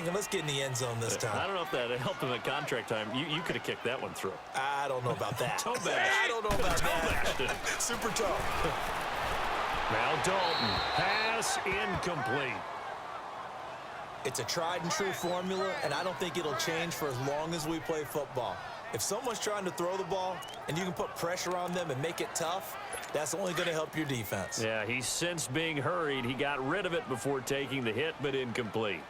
thinking, let's get in the end zone this time. I don't know if that helped him at contract time. You could have kicked that one through. I don't know about that. Toe bash. I don't know about that. Super toe. Now Dalton. Pass incomplete. It's a tried and true formula, and I don't think it'll change for as long as we play football. If someone's trying to throw the ball and you can put pressure on them and make it tough, that's only going to help your defense. Yeah, he sensed being hurried. He got rid of it before taking the hit, but incomplete.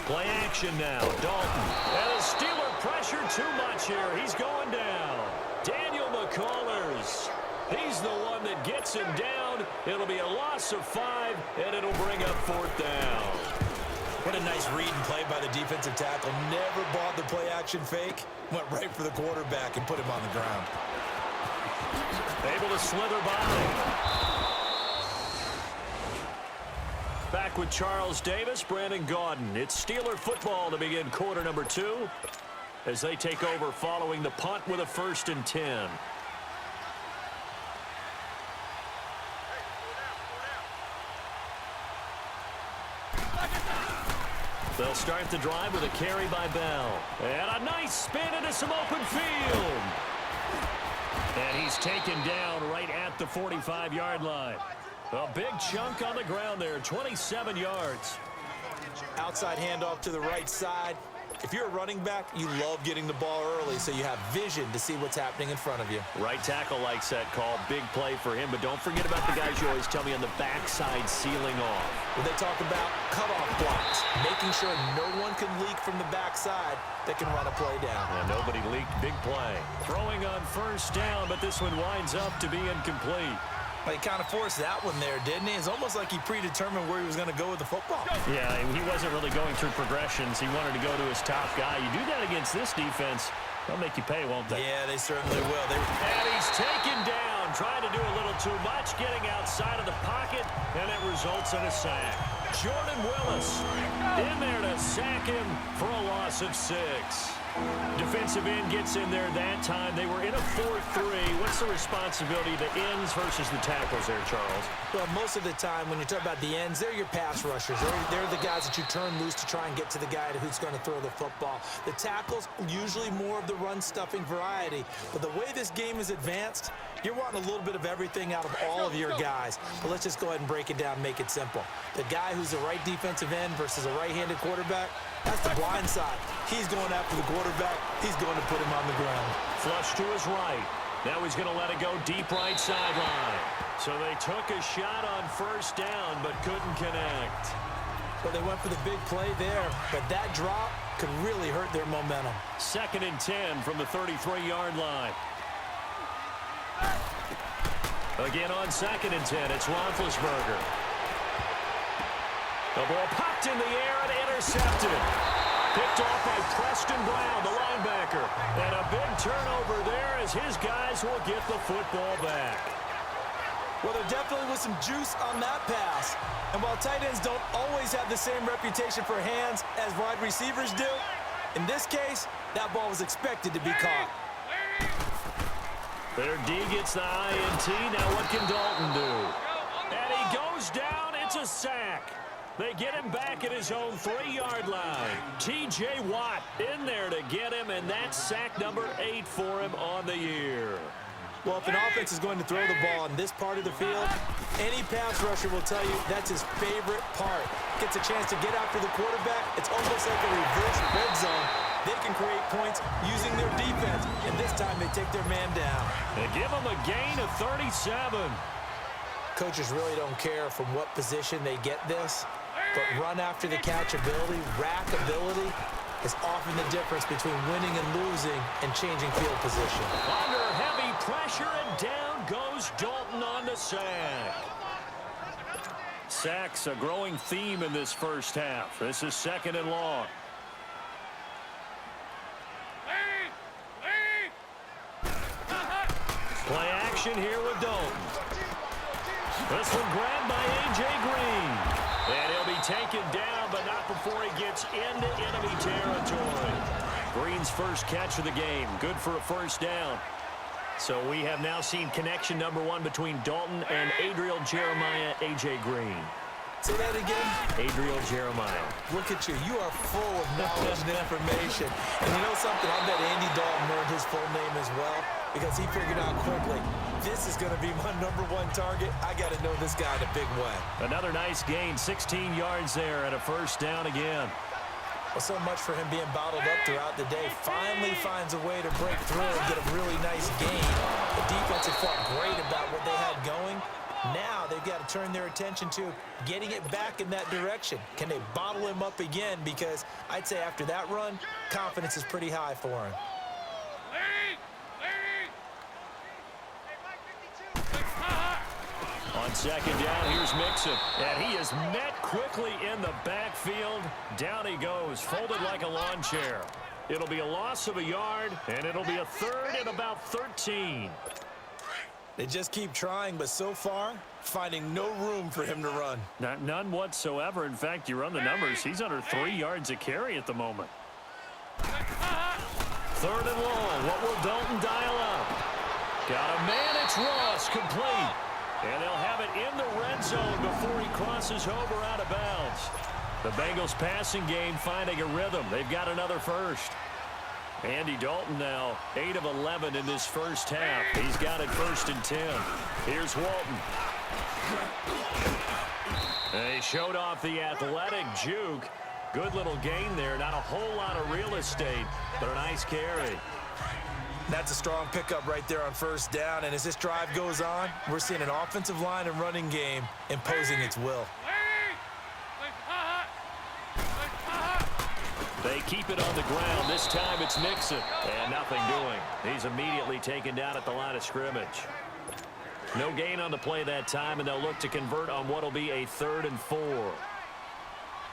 Play action now. Dalton. And the Steeler pressure too much here. He's going down. Daniel McCullers. He's the one that gets him down. It'll be a loss of 5, and it'll bring up 4th down. What a nice read and play by the defensive tackle. Never bought the play action fake. Went right for the quarterback and put him on the ground. Able to slither by. Back with Charles Davis, Brandon Gaudin. It's Steeler football to begin quarter number 2 as they take over following the punt with a 1st and 10. They'll start the drive with a carry by Bell. And a nice spin into some open field. And he's taken down right at the 45-yard line. A big chunk on the ground there, 27 yards. Outside handoff to the right side. If you're a running back, you love getting the ball early so you have vision to see what's happening in front of you. Right tackle likes that call. Big play for him, but don't forget about the guys you always tell me on the backside sealing off. When they talk about cutoff blocks, making sure no one can leak from the backside that can run a play down. And nobody leaked. Big play. Throwing on 1st down, but this one winds up to be incomplete. He kind of forced that one there, didn't he? It's almost like he predetermined where he was going to go with the football. Yeah, he wasn't really going through progressions. He wanted to go to his top guy. You do that against this defense, they'll make you pay, won't they? Yeah, they certainly will. And he's taken down, trying to do a little too much, getting outside of the pocket, and it results in a sack. Jordan Willis in there to sack him for a loss of 6. Defensive end gets in there that time. They were in a 4-3. What's the responsibility of the ends versus the tackles there, Charles? Well, most of the time when you talk about the ends, they're your pass rushers. They're the guys that you turn loose to try and get to the guy who's going to throw the football. The tackles, usually more of the run-stuffing variety. But the way this game is advanced, you're wanting a little bit of everything out of all of your guys. But let's just go ahead and break it down and make it simple. The guy who's a right defensive end versus a right-handed quarterback, that's the blind side. He's going after the quarterback. He's going to put him on the ground. Flush to his right. Now he's going to let it go deep right sideline. So they took a shot on 1st down, but couldn't connect. Well, they went for the big play there, but that drop could really hurt their momentum. 2nd and 10 from the 33-yard line. Again on 2nd and 10, it's Roethlisberger. The ball popped in the air and intercepted. Picked off by Preston Brown, the linebacker. And a big turnover there as his guys will get the football back. Well, there definitely was some juice on that pass. And while tight ends don't always have the same reputation for hands as wide receivers do, in this case, that ball was expected to be caught. Their D gets the INT. Now what can Dalton do? And he goes down. It's a sack. They get him back at his own 3-yard line. T.J. Watt in there to get him, and that's sack number 8 for him on the year. Well, if an offense is going to throw the ball in this part of the field, any pass rusher will tell you that's his favorite part. Gets a chance to get after the quarterback. It's almost like a reverse red zone. They can create points using their defense, and this time they take their man down. They give him a gain of 37. Coaches really don't care from what position they get this. But run after the catch ability, rack ability, is often the difference between winning and losing and changing field position. Under heavy pressure, and down goes Dalton on the sack. Sacks a growing theme in this first half. This is 2nd and long. Play action here with Dalton. This one grabbed by A.J. Green. And he'll be taken down, but not before he gets into enemy territory. Green's first catch of the game. Good for a 1st down. So we have now seen connection number 1 between Dalton and Adriel Jeremiah A.J. Green. Say that again? Adriel Jeremiah. Look at you. You are full of knowledge and information. And you know something? I bet Andy Dalton learned his full name as well because he figured out quickly, this is going to be my #1 target. I got to know this guy in a big way. Another nice gain, 16 yards there and a first down again. Well, so much for him being bottled up throughout the day. Finally finds a way to break through and get a really nice gain. The defense had felt great about what they had going. Now they've got to turn their attention to getting it back in that direction. Can they bottle him up again? Because I'd say after that run, confidence is pretty high for him. On second down, here's Mixon. And he is met quickly in the backfield. Down he goes, folded like a lawn chair. It'll be a loss of a yard, and it'll be a third and about 13. They just keep trying, but so far, finding no room for him to run. None whatsoever. In fact, you run the numbers. He's under 3 yards a carry at the moment. Third and long. What will Dalton dial up? Got a man. It's Ross, complete. And they'll have it in the red zone before he crosses over out of bounds. The Bengals passing game finding a rhythm. They've got another first. Andy Dalton now 8 of 11 in this first half. He's got it 1st and 10. Here's Walton. They showed off the athletic juke. Good little gain there. Not a whole lot of real estate, but a nice carry. That's a strong pickup right there on 1st down. And as this drive goes on, we're seeing an offensive line and running game imposing its will. They keep it on the ground. This time it's Mixon. And nothing doing. He's immediately taken down at the line of scrimmage. No gain on the play that time, and they'll look to convert on what will be a 3rd and 4.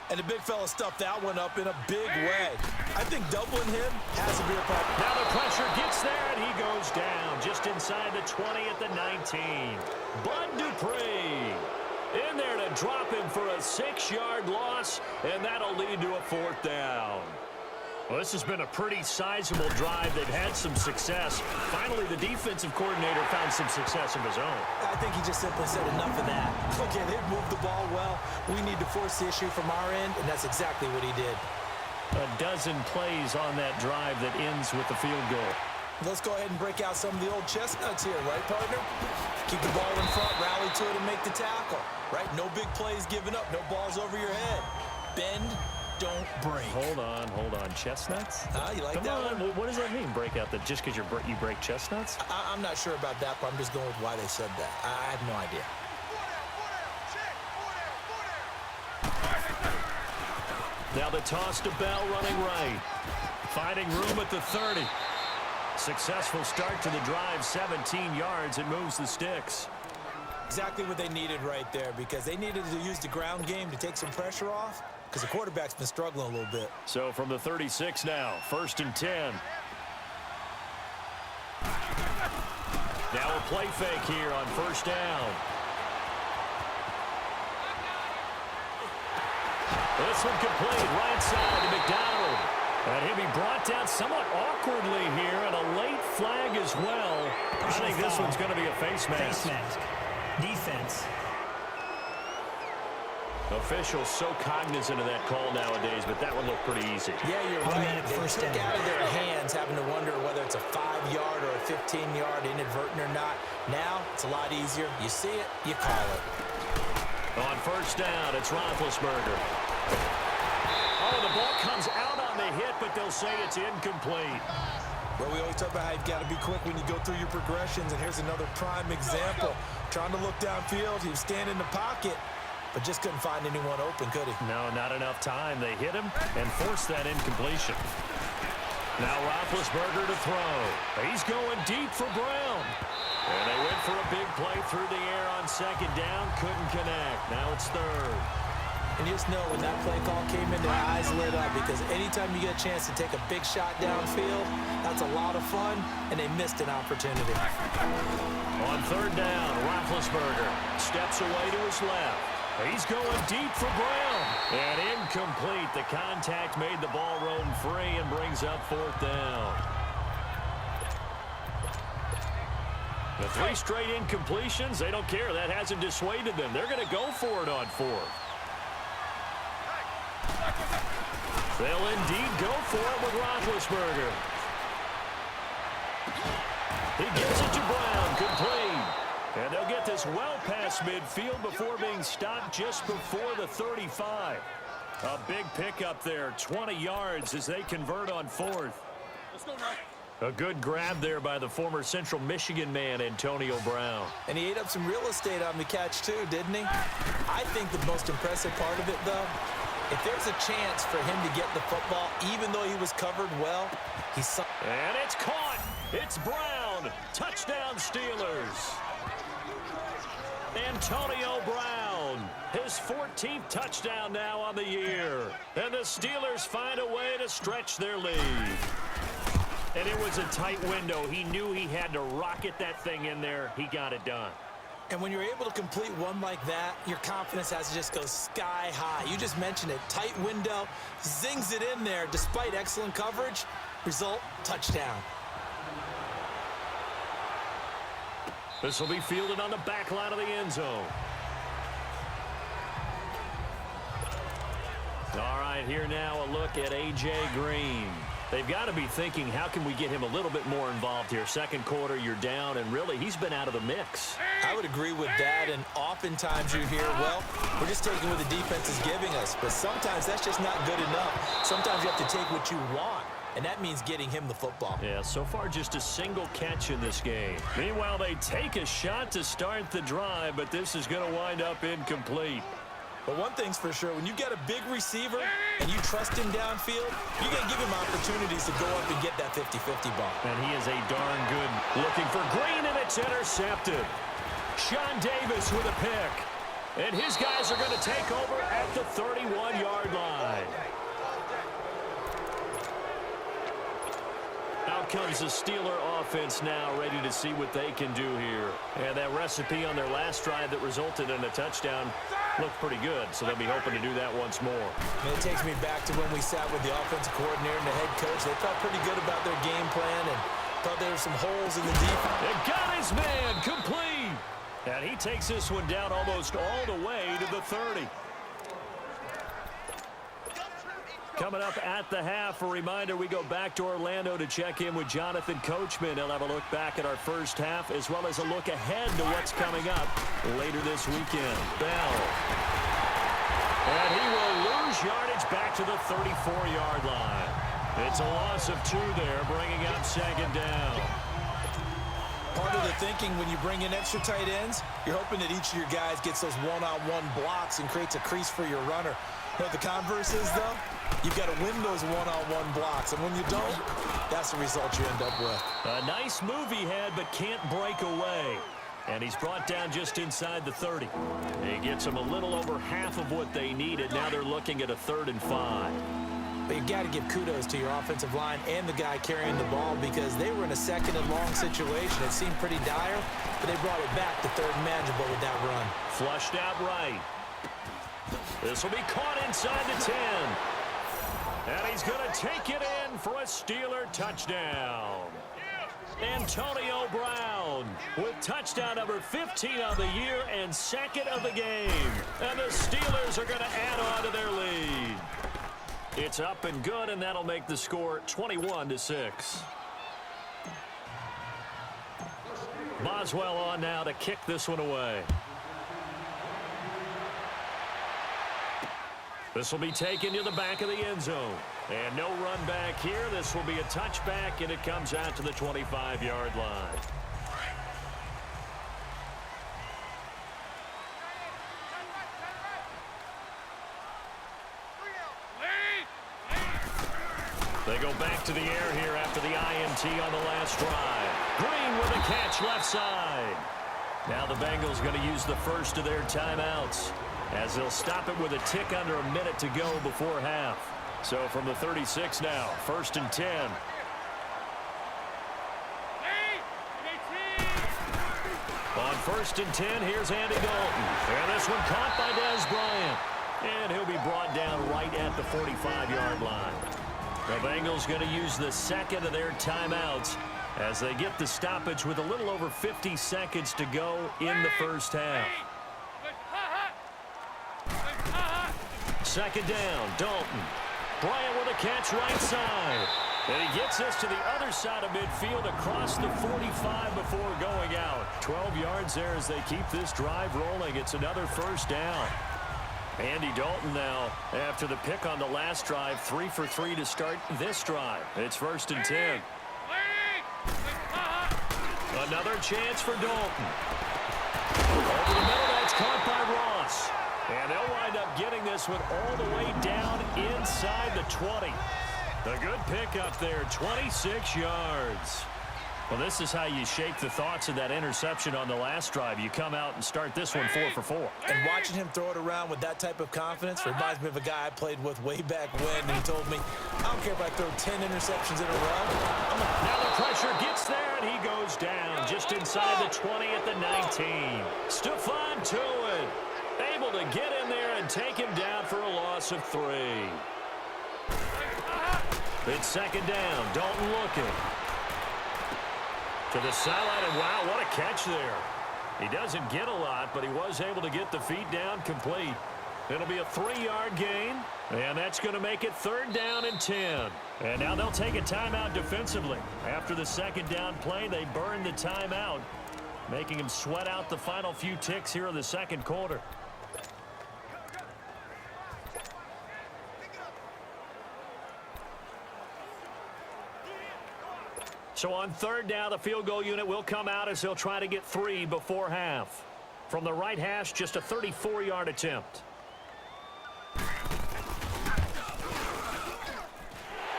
And the big fella stuffed that one up in a big way. I think doubling him has to be a problem. Now the pressure gets there, and he goes down just inside the 20 at the 19. Bud Dupree in there to drop him for a 6-yard loss, and that'll lead to a 4th down. Well, this has been a pretty sizable drive. They've had some success. Finally, the defensive coordinator found some success of his own. I think he just simply said enough of that. Okay, they've moved the ball well. We need to force the issue from our end, and that's exactly what he did. A dozen plays on that drive that ends with the field goal. Let's go ahead and break out some of the old chestnuts here, right, partner? Keep the ball in front, rally to it, and make the tackle, right? No big plays given up, no balls over your head. Bend, don't break. Hold on. Chestnuts? You like Come that on. one? What does that mean, break out? That just because you break chestnuts? I'm not sure about that, but I'm just going with why they said that. I have no idea. Now the toss to Bell running right. Finding room at the 30. Successful start to the drive, 17 yards. It moves the sticks. Exactly what they needed right there, because they needed to use the ground game to take some pressure off, because the quarterback's been struggling a little bit. So from the 36 now, 1st and 10. Now a play fake here on 1st down. This one complete, right side to McDonald. And he'll be brought down somewhat awkwardly here, and a late flag as well. I think this one's going to be a face mask. Face mask. Defense. Officials so cognizant of that call nowadays, but that one looked pretty easy. Yeah, you're right. They took out of their hands, having to wonder whether it's a 5-yard or a 15-yard, inadvertent or not. Now, it's a lot easier. You see it, you call it. On 1st down, it's Roethlisberger. Oh, the ball comes out on the hit, but they'll say it's incomplete. Well, we always talk about how you've got to be quick when you go through your progressions, and here's another prime example. Trying to look downfield, he was standing in the pocket, but just couldn't find anyone open, could he? No, not enough time. They hit him and forced that incompletion. Now Roethlisberger to throw. He's going deep for Brown. And they went for a big play through the air on 2nd down. Couldn't connect. Now it's 3rd. And you just know when that play call came in, their eyes lit up, because anytime you get a chance to take a big shot downfield, that's a lot of fun, and they missed an opportunity. On 3rd down, Roethlisberger steps away to his left. He's going deep for Brown. And incomplete. The contact made the ball roam free and brings up 4th down. The 3 straight incompletions, they don't care. That hasn't dissuaded them. They're going to go for it on 4th. They'll indeed go for it with Roethlisberger. He gives it to Brown, complete. And they'll get this well past midfield before being stopped just before the 35. A big pickup there, 20 yards as they convert on fourth. Let's go now. A good grab there by the former Central Michigan man, Antonio Brown. And he ate up some real estate on the catch, too, didn't he? I think the most impressive part of it, though, if there's a chance for him to get the football, even though he was covered well, he's... And it's caught. It's Brown. Touchdown, Steelers. Antonio Brown, his 14th touchdown now on the year. And the Steelers find a way to stretch their lead. And it was a tight window. He knew he had to rocket that thing in there. He got it done. And when you're able to complete one like that, your confidence has to just go sky high. You just mentioned it. Tight window, zings it in there despite excellent coverage. Result, touchdown. This will be fielded on the back line of the end zone. All right, here now a look at A.J. Green. They've got to be thinking, how can we get him a little bit more involved here? Second quarter, you're down, and really, he's been out of the mix. I would agree with that, and oftentimes you hear, well, we're just taking what the defense is giving us. But sometimes that's just not good enough. Sometimes you have to take what you want, and that means getting him the football. Yeah, so far just a single catch in this game. Meanwhile, they take a shot to start the drive, but this is going to wind up incomplete. But one thing's for sure, when you got a big receiver and you trust him downfield, you're going to give him opportunities to go up and get that 50-50 ball. And he is a darn good looking for Green, and it's intercepted. Sean Davis with a pick. And his guys are going to take over at the 31-yard line. Out comes the Steeler offense now, ready to see what they can do here. And that recipe on their last drive that resulted in a touchdown looked pretty good, so they'll be hoping to do that once more. And it takes me back to when we sat with the offensive coordinator and the head coach. They felt pretty good about their game plan and thought there were some holes in the defense. And got his man complete. And he takes this one down almost all the way to the 30. Coming up at the half, a reminder, we go back to Orlando to check in with Jonathan Coachman. He'll have a look back at our first half as well as a look ahead to what's coming up later this weekend. Bell. And he will lose yardage back to the 34-yard line. It's a loss of 2 there, bringing up second down. Part of the thinking when you bring in extra tight ends, you're hoping that each of your guys gets those one-on-one blocks and creates a crease for your runner. You know what the converse is, though? You've got to win those one-on-one blocks, and when you don't, that's the result you end up with. A nice move he had, but can't break away. And he's brought down just inside the 30. He gets them a little over half of what they needed. Now they're looking at a 3rd and 5. But you've got to give kudos to your offensive line and the guy carrying the ball because they were in a 2nd and long situation. It seemed pretty dire, but they brought it back to 3rd and manageable with that run. Flushed out right. This will be caught inside the 10. And he's going to take it in for a Steeler touchdown. Antonio Brown with touchdown number 15 of the year and 2nd of the game. And the Steelers are going to add on to their lead. It's up and good, and that'll make the score 21-6. Boswell on now to kick this one away. This will be taken to the back of the end zone. And no run back here. This will be a touchback, and it comes out to the 25-yard line. They go back to the air here after the INT on the last drive. Green with a catch left side. Now the Bengals going to use the first of their timeouts as they'll stop it with a tick under a minute to go before half. So from the 36 now, 1st and 10. On 1st and 10, here's Andy Dalton. And this one caught by Dez Bryant. And he'll be brought down right at the 45-yard line. The Bengals going to use the 2nd of their timeouts as they get the stoppage with a little over 50 seconds to go in the first half. Second down, Dalton. Bryant with a catch right side. And he gets us to the other side of midfield across the 45 before going out. 12 yards there as they keep this drive rolling. It's another first down. Andy Dalton now, after the pick on the last drive, 3 for 3 to start this drive. It's 1st and 10. Another chance for Dalton. Over the middle, that's caught by Ross. And they'll wind up getting this one all the way down inside the 20. A good pick up there, 26 yards. Well, this is how you shake the thoughts of that interception on the last drive. You come out and start this one 4 for 4. And watching him throw it around with that type of confidence reminds me of a guy I played with way back when, and he told me, I don't care if I throw 10 interceptions in a row. Now the pressure gets there, and he goes down just inside the 20 at the 19. Stephon Tuitt able to get in there and take him down for a loss of 3. It's second down. Dalton looking. To the sideline, and wow, what a catch there. He doesn't get a lot, but he was able to get the feet down complete. It'll be a 3-yard gain, and that's going to make it 3rd down and 10. And now they'll take a timeout defensively. After the second down play, they burn the timeout, making him sweat out the final few ticks here in the second quarter. So on 3rd down, the field goal unit will come out as they'll try to get 3 before half. From the right hash, just a 34-yard attempt.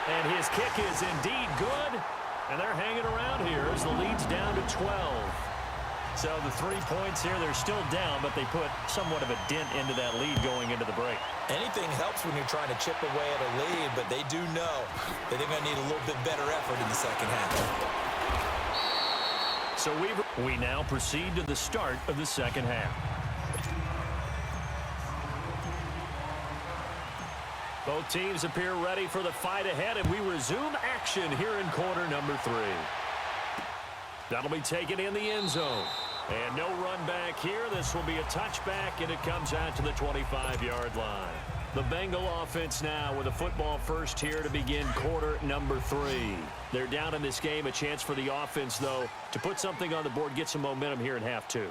And his kick is indeed good. And they're hanging around here as the lead's down to 12. So the 3 points here, they're still down, but they put somewhat of a dent into that lead going into the break. Anything helps when you're trying to chip away at a lead, but they do know that they're going to need a little bit better effort in the second half. So we now proceed to the start of the second half. Both teams appear ready for the fight ahead, and we resume action here in quarter number 3. That'll be taken in the end zone. And no run back here. This will be a touchback, and it comes out to the 25-yard line. The Bengal offense now with a football first here to begin quarter number 3. They're down in this game. A chance for the offense, though, to put something on the board, get some momentum here in half 2.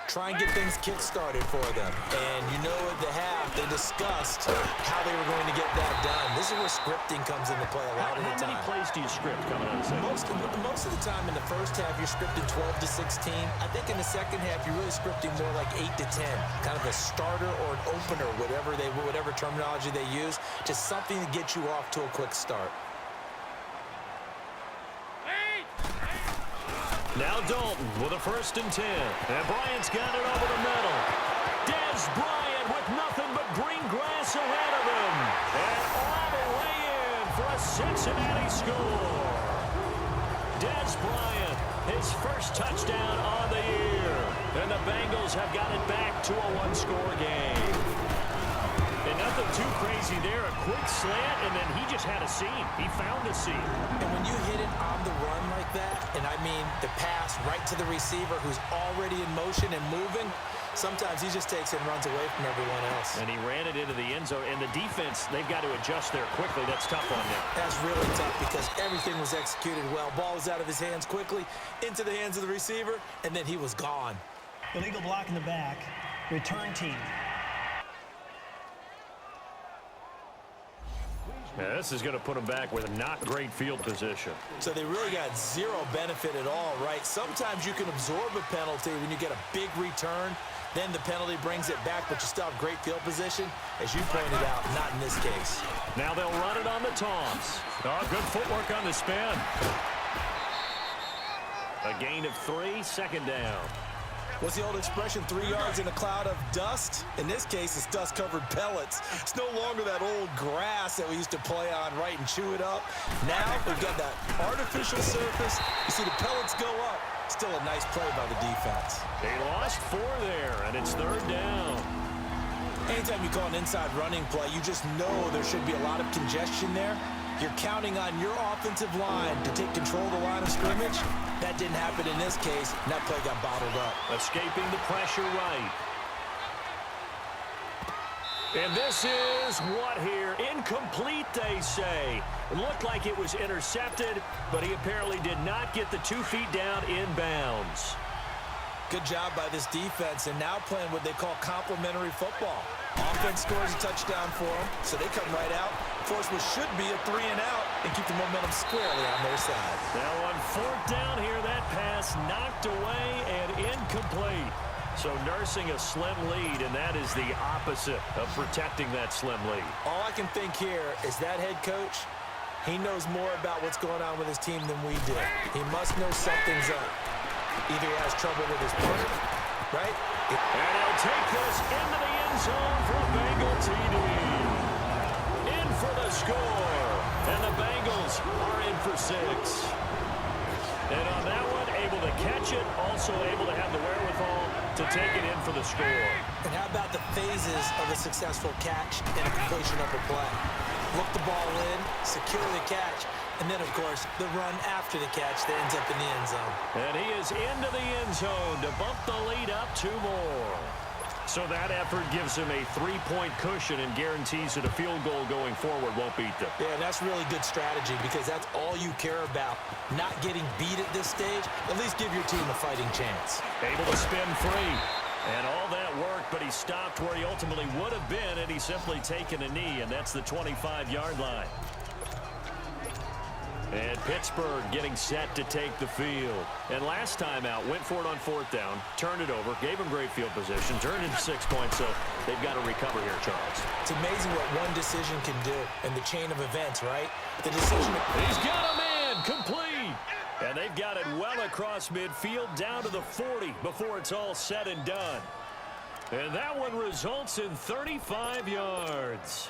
Try and get things kick-started for them. And you know at the half, they discussed how they were going to get that done. This is where scripting comes into play a lot of the time. How many plays do you script coming out of the second? Most of the time in the first half, you're scripting 12 to 16. I think in the second half, you're really scripting more like 8 to 10. Kind of a starter or an opener, whatever terminology they use. Just something to get you off to a quick start. Now Dalton with a 1st and 10. And Bryant's got it over the middle. Dez Bryant with nothing but green grass ahead of him. And all the way in for a Cincinnati score. Dez Bryant, his first touchdown on the year. And the Bengals have got it back to a 1-score game. And nothing too crazy there. A quick slant, and then he just had a seam. He found a seam. And when you hit it on the run like that, and I mean the pass right to the receiver who's already in motion and moving, sometimes he just takes it and runs away from everyone else. And he ran it into the end zone. And the defense, they've got to adjust there quickly. That's tough on them. That's really tough because everything was executed well. Ball was out of his hands quickly, into the hands of the receiver, and then he was gone. Illegal block in the back. Return team. Yeah, this is going to put them back with a not great field position. So they really got zero benefit at all, right? Sometimes you can absorb a penalty when you get a big return. Then the penalty brings it back, but you still have great field position. As you pointed out, not in this case. Now they'll run it on the toss. Oh, good footwork on the spin. A gain of 3, second down. What's the old expression, 3 yards in a cloud of dust? In this case, it's dust-covered pellets. It's no longer that old grass that we used to play on, right, and chew it up. Now we've got that artificial surface. You see the pellets go up. Still a nice play by the defense. They lost 4 there, and it's 3rd down. Anytime you call an inside running play, you just know there should be a lot of congestion there. You're counting on your offensive line to take control of the line of scrimmage. That didn't happen in this case, and that play got bottled up. Escaping the pressure right. And this is what here? Incomplete, they say. It looked like it was intercepted, but he apparently did not get the 2 feet down in bounds. Good job by this defense, and now playing what they call complementary football. Offense scores a touchdown for them, so they come right out, force what should be a 3 and out, and keep the momentum squarely on their side. Now on 4th down here, that pass knocked away and incomplete. So nursing a slim lead, and that is the opposite of protecting that slim lead. All I can think here is that head coach, he knows more about what's going on with his team than we do. He must know something's up. Either he has trouble with his punter, right? And he'll take this into the end zone for a Bengal TD. In for the score. And the Bengals are in for 6. And on that one, able to catch it, also able to have the wherewithal to take it in for the score. And how about the phases of a successful catch and a completion of a play? Look the ball in, secure the catch, and then, of course, the run after the catch that ends up in the end zone. And he is into the end zone to bump the lead up 2 more. So that effort gives him a 3-point cushion and guarantees that a field goal going forward won't beat them. Yeah, that's really good strategy because that's all you care about. Not getting beat at this stage, at least give your team a fighting chance. Able to spin free. And all that worked, but he stopped where he ultimately would have been, and he's simply taken a knee, and that's the 25-yard line. And Pittsburgh getting set to take the field. And last time out, went for it on 4th down, turned it over, gave him great field position, turned it into 6 points, so they've got to recover here, Charles. It's amazing what one decision can do in the chain of events, right? The decision... He's got a man, complete! And they've got it well across midfield, down to the 40 before it's all said and done. And that one results in 35 yards.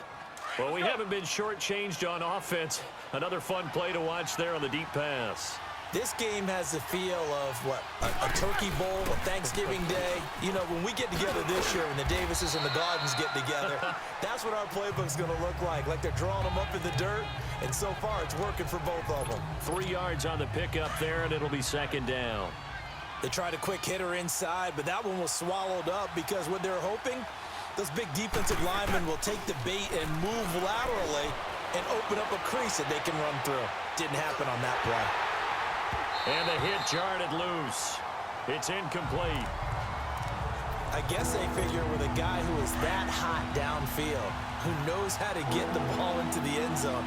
Well, we haven't been shortchanged on offense. Another fun play to watch there on the deep pass. This game has the feel of, what, a turkey bowl, a Thanksgiving Day. You know, when we get together this year, when the Davises and the Gardens get together, that's what our playbook's going to look like they're drawing them up in the dirt, and so far it's working for both of them. 3 yards on the pickup there, and it'll be 2nd down. They tried a quick hitter inside, but that one was swallowed up because what they're hoping, those big defensive linemen will take the bait and move laterally and open up a crease that they can run through. Didn't happen on that play. And the hit jarred it loose. It's incomplete. I guess they figure with a guy who is that hot downfield, who knows how to get the ball into the end zone,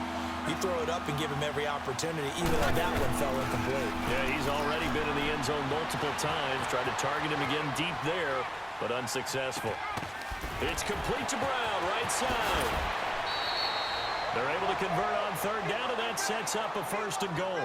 you throw it up and give him every opportunity, even though that one fell incomplete. Yeah, he's already been in the end zone multiple times. Tried to target him again deep there, but unsuccessful. It's complete to Brown, right side. They're able to convert on 3rd down, and that sets up a 1st and goal.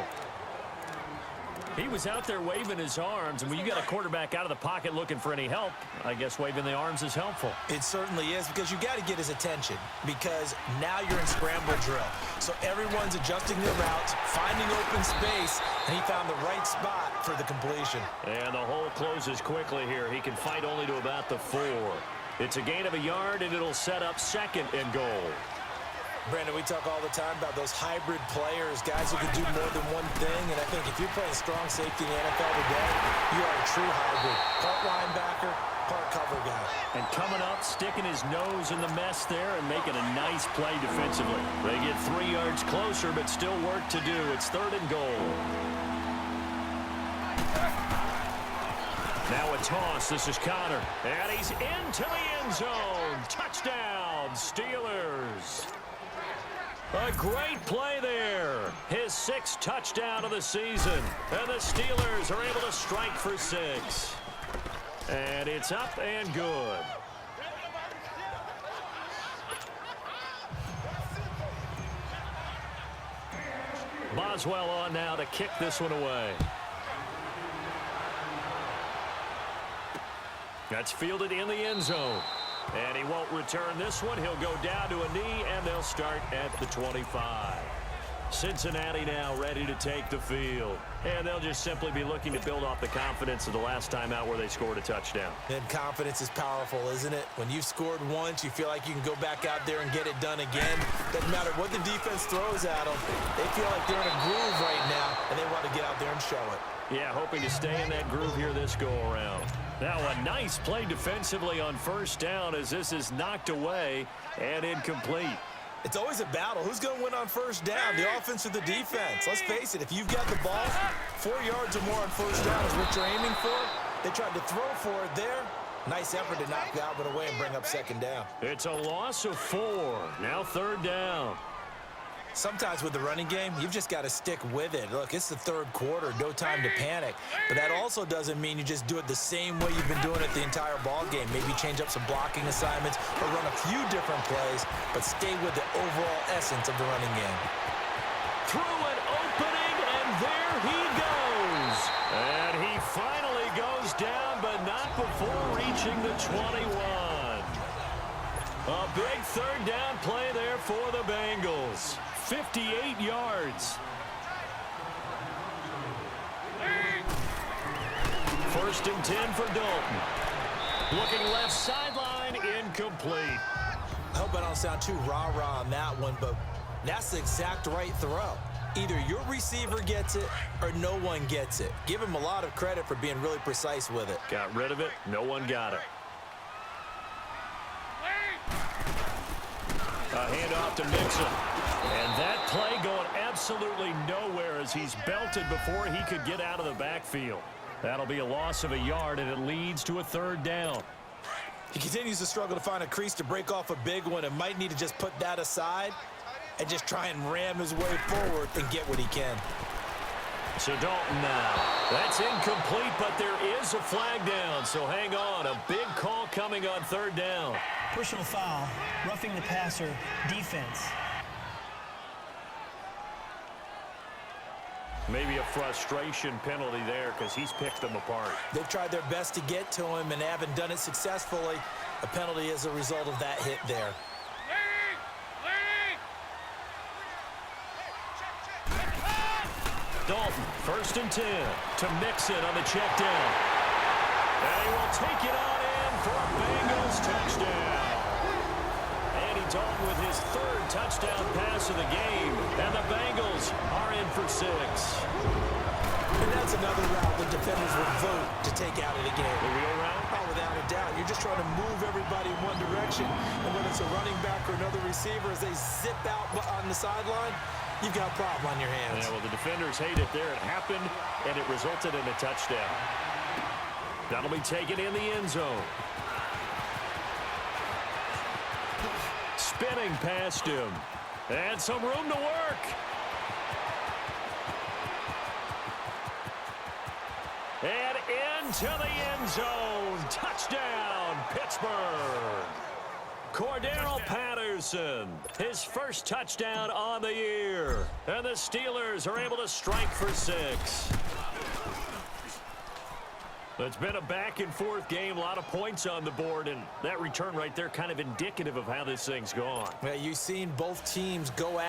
He was out there waving his arms, and when you got a quarterback out of the pocket looking for any help, I guess waving the arms is helpful. It certainly is, because you got to get his attention, because now you're in scramble drill. So everyone's adjusting their routes, finding open space, and he found the right spot for the completion. And the hole closes quickly here. He can fight only to about the 4. It's a gain of a yard, and it'll set up 2nd and goal. Brandon, we talk all the time about those hybrid players, guys who can do more than one thing, and I think if you're playing strong safety in the NFL today, you are a true hybrid. Part linebacker, part cover guy. And coming up, sticking his nose in the mess there and making a nice play defensively. They get 3 yards closer, but still work to do. It's 3rd and goal. Now a toss. This is Connor. And he's into the end zone. Touchdown, Steelers. A great play there. His 6th touchdown of the season. And the Steelers are able to strike for 6. And it's up and good. Boswell on now to kick this one away. That's fielded in the end zone. And he won't return this one. He'll go down to a knee, and they'll start at the 25. Cincinnati now ready to take the field. And they'll just simply be looking to build off the confidence of the last time out where they scored a touchdown. And confidence is powerful, isn't it? When you've scored once, you feel like you can go back out there and get it done again. Doesn't matter what the defense throws at them. They feel like they're in a groove right now, and they want to get out there and show it. Yeah, hoping to stay in that groove here this go-around. Now a nice play defensively on first down as this is knocked away and incomplete. It's always a battle. Who's going to win on first down, the offense or the defense? Let's face it, if you've got the ball 4 yards or more on first down is what you're aiming for. They tried to throw for it there. Nice effort to knock Galvin away and bring up second down. It's a loss of 4. Now third down. Sometimes with the running game, you've just got to stick with it. Look, it's the third quarter, no time to panic. But that also doesn't mean you just do it the same way you've been doing it the entire ball game. Maybe change up some blocking assignments or run a few different plays, but stay with the overall essence of the running game. Through an opening, and there he goes. And he finally goes down, but not before reaching the 21. A big third down play there for the Bengals. 58 yards. First and 10 for Dalton. Looking left sideline, incomplete. I hope I don't sound too rah-rah on that one, but that's the exact right throw. Either your receiver gets it or no one gets it. Give him a lot of credit for being really precise with it. Got rid of it. No one got it. A handoff to Mixon. And that play going absolutely nowhere as he's belted before he could get out of the backfield. That'll be a loss of a yard, and it leads to a third down. He continues to struggle to find a crease to break off a big one and might need to just put that aside and just try and ram his way forward and get what he can. So Dalton now. That's incomplete, but there is a flag down, so hang on. A big call coming on third down. Personal foul, roughing the passer, defense. Maybe a frustration penalty there because he's picked them apart. They've tried their best to get to him and haven't done it successfully. A penalty as a result of that hit there. Dalton, first and 10 to Mixon on the check down. And he will take it on in for a Bengals touchdown. Andy Dalton with his third touchdown pass of the game. And the Bengals are in for 6. And that's another route the defenders would vote to take out of the game. The wheel route? Oh, without a doubt. You're just trying to move everybody in one direction. And whether it's a running back or another receiver, as they zip out on the sideline, you've got a problem on your hands. Yeah, well, the defenders hate it there. It happened, and it resulted in a touchdown. That'll be taken in the end zone. Spinning past him. And some room to work. And into the end zone. Touchdown, Pittsburgh. Cordero Patterson, his first touchdown on the year. And the Steelers are able to strike for 6. It's been a back-and-forth game, a lot of points on the board, and that return right there kind of indicative of how this thing's gone. Yeah, you've seen both teams go at